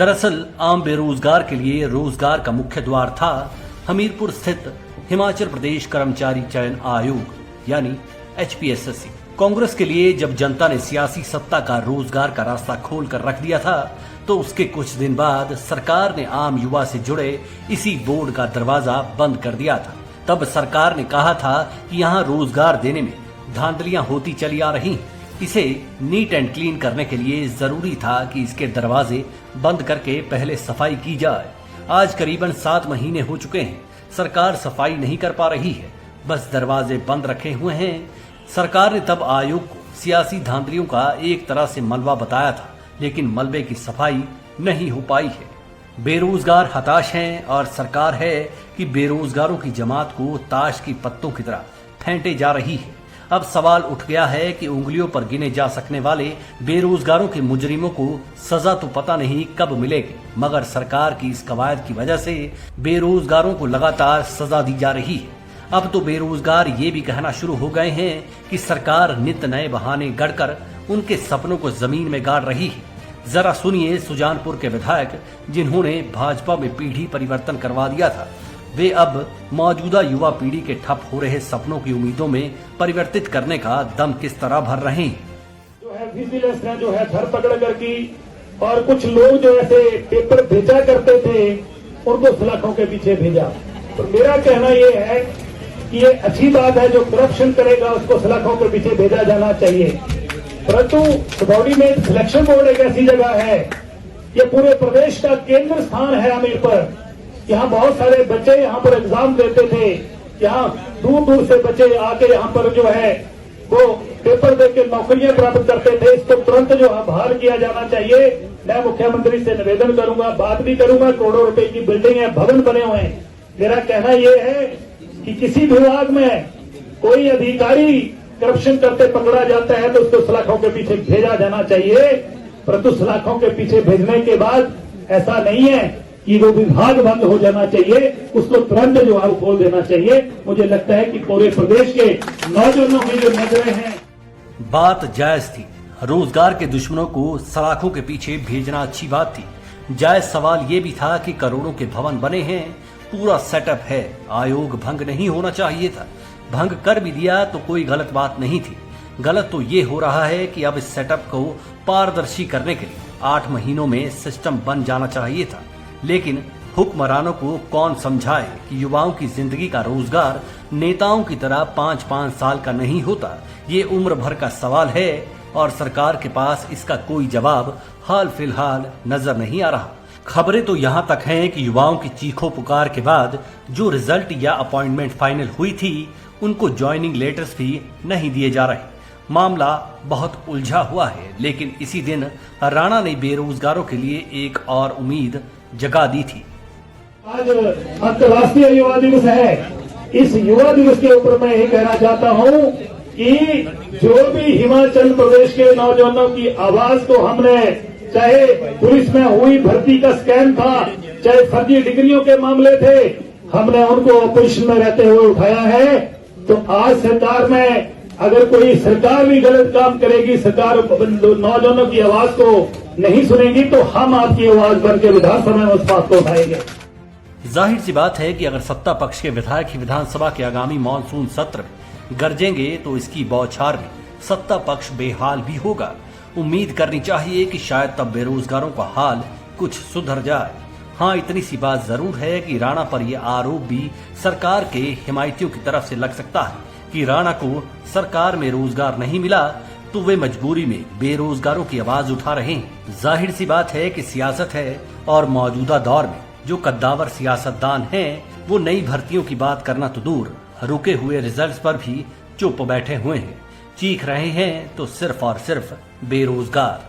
दरअसल आम बेरोजगार के लिए रोजगार का मुख्य द्वार था हमीरपुर स्थित हिमाचल प्रदेश कर्मचारी चयन आयोग यानी HPSSC। कांग्रेस के लिए जब जनता ने सियासी सत्ता का रोजगार का रास्ता खोल कर रख दिया था तो उसके कुछ दिन बाद सरकार ने आम युवा से जुड़े इसी बोर्ड का दरवाजा बंद कर दिया था। तब सरकार ने कहा था कि यहाँ रोजगार देने में धांधलियां होती चली आ रही। इसे नीट एंड क्लीन करने के लिए जरूरी था कि इसके दरवाजे बंद करके पहले सफाई की जाए। आज करीबन 7 महीने हो चुके हैं, सरकार सफाई नहीं कर पा रही है, बस दरवाजे बंद रखे हुए हैं। सरकार ने तब आयोग को सियासी धांधलियों का एक तरह से मलबा बताया था, लेकिन मलबे की सफाई नहीं हो पाई है। बेरोजगार हताश हैं और सरकार है कि बेरोजगारों की जमात को ताश की पत्तों की तरह फेंटे जा रही है। अब सवाल उठ गया है कि उंगलियों पर गिने जा सकने वाले बेरोजगारों के मुजरिमों को सजा तो पता नहीं कब मिलेगी, मगर सरकार की इस कवायद की वजह से बेरोजगारों को लगातार सजा दी जा रही है। अब तो बेरोजगार ये भी कहना शुरू हो गए हैं कि सरकार नित नए बहाने गढ़कर उनके सपनों को जमीन में गाड़ रही है। जरा सुनिए सुजानपुर के विधायक जिन्होंने भाजपा में पीढ़ी परिवर्तन करवा दिया था, वे अब मौजूदा युवा पीढ़ी के ठप हो रहे सपनों की उम्मीदों में परिवर्तित करने का दम किस तरह भर रहे हैं। जो है विजिलेंस ने जो है धरपकड़ कर की और कुछ लोग जो ऐसे पेपर भेजा करते थे उनको सलाखों के पीछे भेजा। तो मेरा कहना ये है कि ये अच्छी बात है, जो करप्शन करेगा उसको सलाखों के पीछे भेजा जाना चाहिए। परंतु सबॉर्डिनेट सिलेक्शन बोर्ड एक ऐसी जगह है, ये पूरे प्रदेश का केंद्र स्थान है हमीरपुर। यहाँ बहुत सारे बच्चे यहाँ पर एग्जाम देते थे, यहाँ दूर दूर से बच्चे आके यहाँ पर जो है वो पेपर देके नौकरियां प्राप्त करते थे। इसको तुरंत जो है बहाल किया जाना चाहिए। मैं मुख्यमंत्री से निवेदन करूंगा, बात भी करूंगा। करोड़ों रुपए की बिल्डिंग है, भवन बने हुए हैं। मेरा कहना ये है कि किसी विभाग में कोई अधिकारी करप्शन करते पकड़ा जाता है तो उसको सलाखों के पीछे भेजा जाना चाहिए। परंतु सलाखों के पीछे भेजने के बाद ऐसा नहीं है कि वो विभाग बंद हो जाना चाहिए, उसको तुरंत जो है खोल देना चाहिए। मुझे लगता है कि पूरे प्रदेश के नौजवानों की जो नजरें हैं। बात जायज थी, रोजगार के दुश्मनों को सलाखों के पीछे भेजना अच्छी बात थी। जायज सवाल ये भी था कि करोड़ों के भवन बने हैं, पूरा सेटअप है, आयोग भंग नहीं होना चाहिए था। भंग कर भी दिया तो कोई गलत बात नहीं थी। गलत तो ये हो रहा है कि अब इस सेटअप को पारदर्शी करने के लिए 8 महीनों में सिस्टम बन जाना चाहिए था। लेकिन हुक्मरानों को कौन समझाए कि युवाओं की जिंदगी का रोजगार नेताओं की तरह 5-5 साल का नहीं होता। ये उम्र भर का सवाल है और सरकार के पास इसका कोई जवाब हाल फिलहाल नजर नहीं आ रहा। खबरें तो यहाँ तक हैं कि युवाओं की चीखों पुकार के बाद जो रिजल्ट या अपॉइंटमेंट फाइनल हुई थी उनको ज्वाइनिंग लेटर्स भी नहीं दिए जा रहे। मामला बहुत उलझा हुआ है, लेकिन इसी दिन राणा ने बेरोजगारों के लिए एक और उम्मीद जगा दी थी। आज अंतर्राष्ट्रीय युवा दिवस है। इस युवा दिवस के ऊपर मैं ये कहना चाहता हूँ कि जो भी हिमाचल प्रदेश के नौजवानों की आवाज को हमने, चाहे पुलिस में हुई भर्ती का स्कैम था, चाहे फर्जी डिग्रियों के मामले थे, हमने उनको अपोजिशन में रहते हुए उठाया है। तो आज सरकार में अगर कोई सरकार भी गलत काम करेगी, सरकार नौजवानों की आवाज को नहीं सुनेगी, तो हम आपकी आवाज बन के विधानसभा में उस बात को उठाएंगे। जाहिर सी बात है कि अगर सत्ता पक्ष के विधायक ही विधानसभा के आगामी मानसून सत्र में गरजेंगे तो इसकी बौछार में सत्ता पक्ष बेहाल भी होगा। उम्मीद करनी चाहिए कि शायद तब बेरोजगारों का हाल कुछ सुधर जाए। हाँ, इतनी सी बात जरूर है कि राणा पर यह आरोप भी सरकार के हिमायतियों की तरफ से लग सकता है कि राणा को सरकार में रोजगार नहीं मिला तो वे मजबूरी में बेरोजगारों की आवाज उठा रहे हैं। जाहिर सी बात है कि सियासत है और मौजूदा दौर में जो कद्दावर सियासतदान हैं, वो नई भर्तियों की बात करना तो दूर, रुके हुए रिजल्ट्स पर भी चुप बैठे हुए हैं। चीख रहे हैं तो सिर्फ और सिर्फ बेरोजगार।